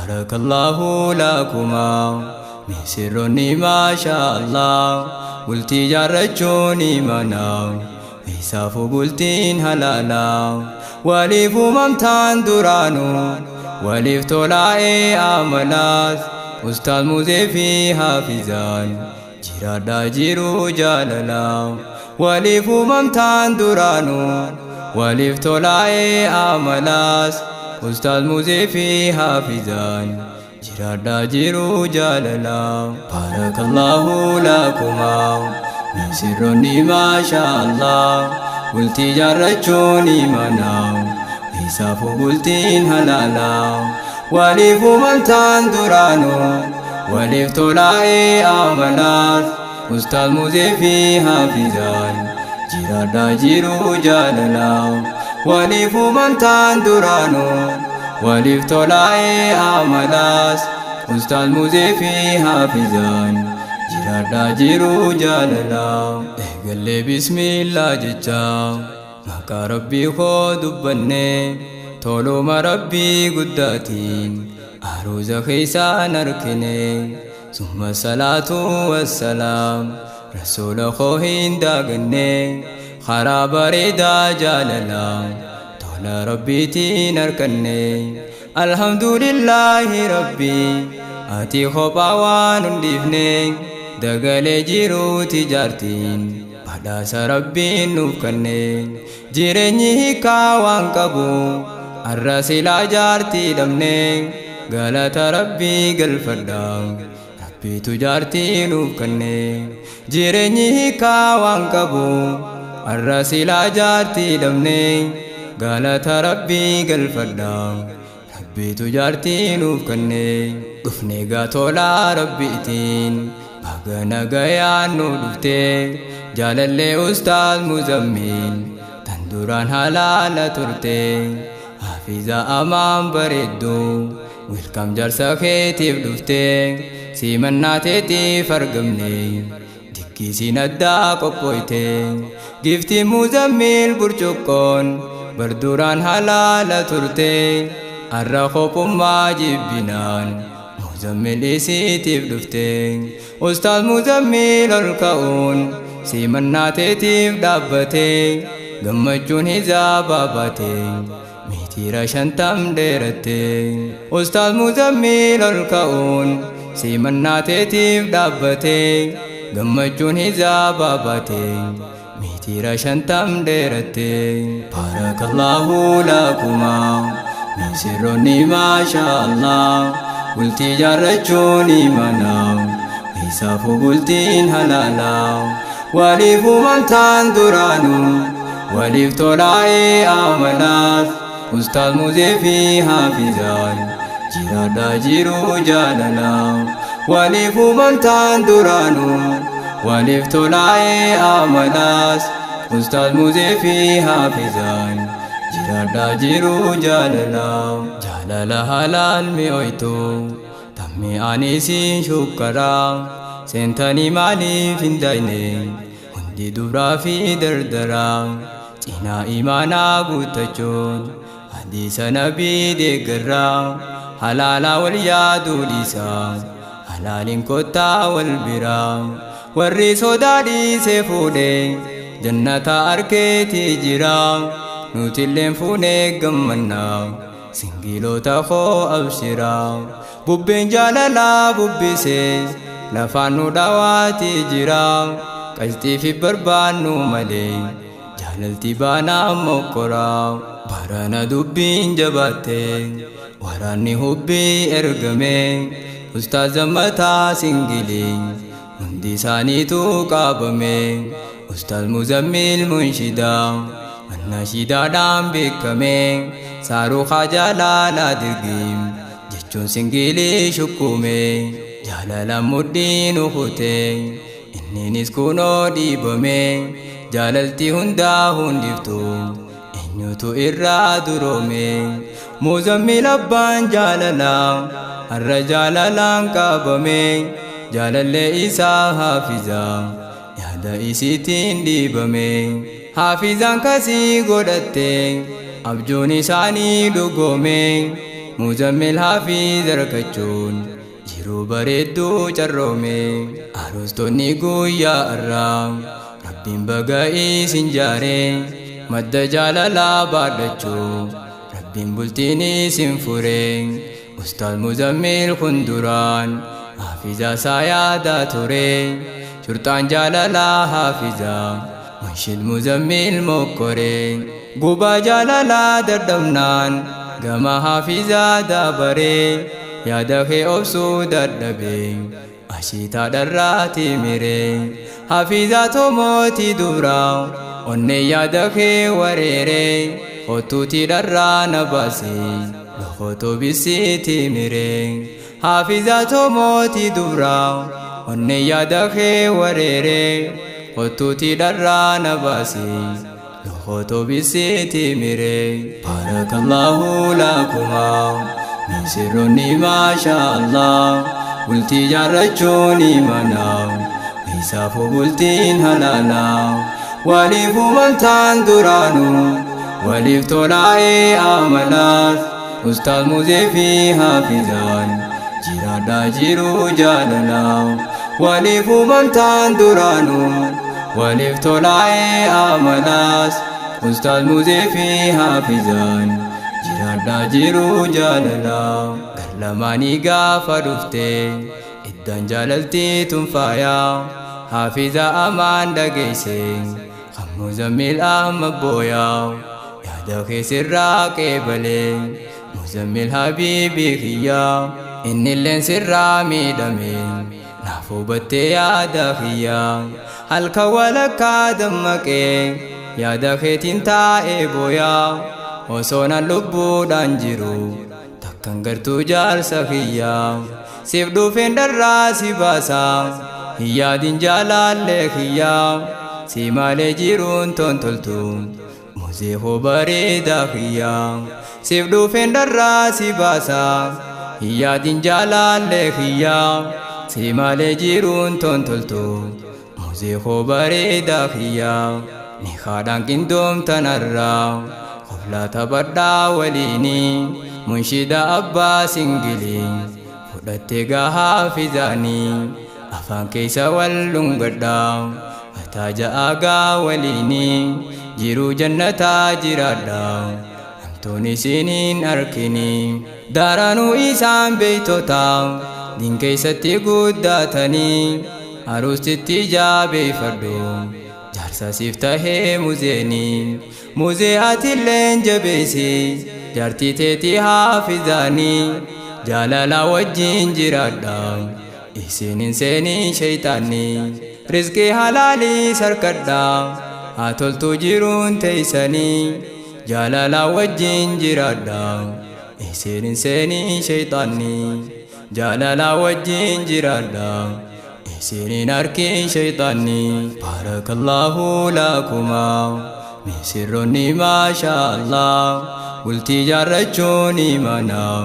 بارك الله لكما نسرني ما شاء الله قلتي جرجوني منا إساف قلتين هلالا وليف ممتان درانو وليف طلعي عملات أستاذ مزيفي حافظان جرادا جيرو جاللا وليف ممتان درانو وليف طلعي عملات أستاذ مزيفي حافظان جرادا جيرو جاللا بارك الله لكما نسرني ما شاء الله قلتي جرجوني منا إساف قلتين هلالا وليف ممتان درانو وليف طلعي عملات أستاذ مزيفي حافظان جرادا جيرو جاللا وليف ممتان درانو وليف طلعي عملات أستاذ مزيفي حافظان جرادا جيرو جاللا قال بسم الله جتا مكا ربي خود بني طولو ما ربي قداتين أروز خيسان أركني ثم الصلاة والسلام رسول خوهين داغني خراب ريدا جاللا طول ربي تين أركني الحمد لله ربي آتي خباوان دفني دغالي جيرو تجارتين بداس ربي نوكني جيرني كاوان كبو الرسيلا جارتي دمني غلط ربي قلفردان ربي تجارتي نوكني جيرني كاوان كبو الرسيلا جارتي دمني غلط ربي قلفردان ربي تجارتي نوكني قفني غاتولا ربي تين باغنا غيانو دفتي جالالي أستاذ مزمل تندوران حلال ترتي حافظة أمام بريدو ويلكم جرسا خيتيف دفتي سيمناتي فرقمني دكي سيندا قبويتي جفتي مزمل برشقون بردوران حلال ترتي الرخوكم ما جبنان مزمل إسيتيف دفتي أستاذ مزمل الكون سيمناتي تيف دابتي غمجون هزابا باتي ميتيرا شنتم ديرتي أستاذ مزمل الكون سيمناتي تيف دابتي غمجون هزابا باتي ميتيرا شنتم ديرتي بارك الله لكما نسرني ما شاء الله قلتي جرجوني منا إساف قلتين هلالا وليف ممتان درانو وليف طلعي عملات أستاذ مزيفي حافظان جرادا جيرو جاللا وليف ممتان درانو وليف طلعي عملات أستاذ مزيفي حافظان جرادا جيرو جاللا جاللا حلال ميويتو تمي آنيسين شكرا سنتاني مالي فندايني هندي دورا في دردرا تينا إيمانا قوتجون حديث نبي دقرا حلالا واليادو ليسا حلال كوتا والبرا والرسو دادي سيفودي جنة أركيتي جرا نوتلين فوني قمنا سنجيلو تخو أبشرا بوبين جاللا بوبيسي لفانو دعواتي جرا قلتي في بربانو ملي جاللتي بانا مقرا بارانا دبين جباتي وراني حبي ارغمي أستاذ متا سنجلي مندي ساني تو قابمي أستاذ مزمل منشدا النشيدا دام بكمي سارو خجالا لا درقيم جتشون سنجلي شكومي جالالا مدين خوتي إني نسكونو ديبمي جاللتي هندا هندفتو إنيوتو إرا درومي مزمل أبان جالالا الرجال لانكابمي جالالي إسا حافظا يادا إسيتين ديبمي حافظا كسي قدتي أبجوني ساني لقومي muzammil hafiz argachuun jiruu bareedduu carroome arostonni guyyaa irraa rabbiin baga isin jaare madda jaalalaa baadhachuu rabbiin bultiin isin fure ustaaz muzammil kun duraan hafiza isaa yaadaa ture shurxaan jaalalaa hafiza munshid muzammil mokkore guba jaalalaa dadhabnaan gama hafiza daabare yaada kee obsuu dadhabe ashiitaa dharraati mire hafiza tomooti duraa onne yaada kee wareere otuuti dharraa na baase lokoto bisiiti mire hafiza tomooti duraa onne yaada kee wareere otuuti dharraa na baase lokoto bisiiti mire barakallahu lakuma min sirronni maashaallah bultii jaarrachuun imanaa isaafu bultiin halaalaa waliif uumamtaan duraanu waliif tolaa'ee amalaas ustaaz muzee fi hafizaan jiraadhaa jiruu jaalalaa waliif uumamtaan duraanu waliif tolaa'ee amalaas ustaaz muzee fi hafizaan jiraadhaa jiruu jaalalaa garlamaanii gaafa dhufte iddan jaalaltii tunfaayaa hafiza amaan dhageesse kan muzammil amma booyaa yaada kee sirraa qeebalee muzammil habiibii kiyyaa innilleen sirraa miidhame naaf hubattee yaada kiyyaa halkan walakkaa dammaqee yaada keetiin taa'ee booyaa osoonan lubbuudhaan jiru takkan gartuu jaarsa kiyyaa siif dhufeen dharraa si baasaa hin yaadin jaalallee kiyyaa si malee jiruun tontoltu muzee hoo bareedaa kiyyaa siif dhufeen dharraa si baasaa hin yaadin jaalallee kiyyaa si malee jiruun tontoltu muzee hoo bareedaa kiyyaa ni haadhaan qindoomtanarraa qoflaa taphadhaa waliini munshida abbaa singilii fudhattee gahaa fizaanii afaan keessa wal dhungadhaa ataa ja'aagaa waliini jiruu jannataa jiraadhaa hamtuun isiniin arkini daranuu isaan beeytotaa din keessatti guddatanii aruustitti jaabeeffadhu jaarsa siif tahee muzeenii muzee atilleen jabeesi jaartii teetii haafizaanii jaalala wajjin jiraadhaa isinin seenii shayxaanii rizqii halaalii sarkadhaa haa toltuu jiruun teeysanii jaalala wajjin jiraadhaa isinin seenii shayxaanii jaalala wajjin jiraadhaa isinin arkiin shayxaanii barakallahu lakuma min sirronni maashaallah bultii jaarrachuun imanaa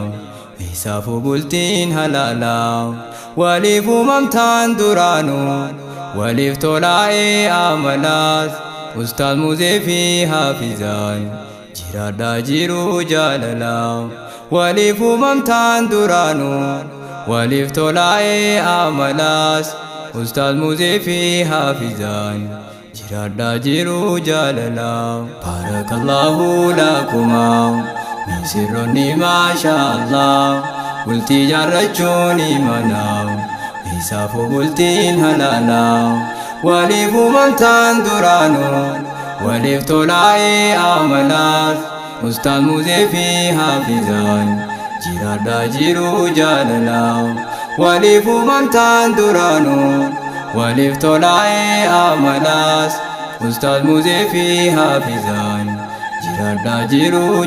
isaafu bultiin halaalaa waliif uumamtaan duraanu waliif tolaa'ee amalaas ustaaz muzee fi hafizaan jiraadhaa jiruu jaalalaa waliif uumamtaan duraanu waliif tolaa'ee amalaas ustaaz muzee fi hafizaan jiraadhaa jiruu jaalalaa barakallahu lakuma min sirronni maashaallah bultii jaarrachuun imanaa isaafu bultiin halaalaa waliif uumamtaan duraanu waliif tolaa'ee amalaas ustaaz muzee fi hafizaan jiraadhaa jiruu jaalalaa waliif uumamtaan duraanu waliif tolaa'ee amalaas ustaaz muzee fi hafizaan jiraadhaa jiruu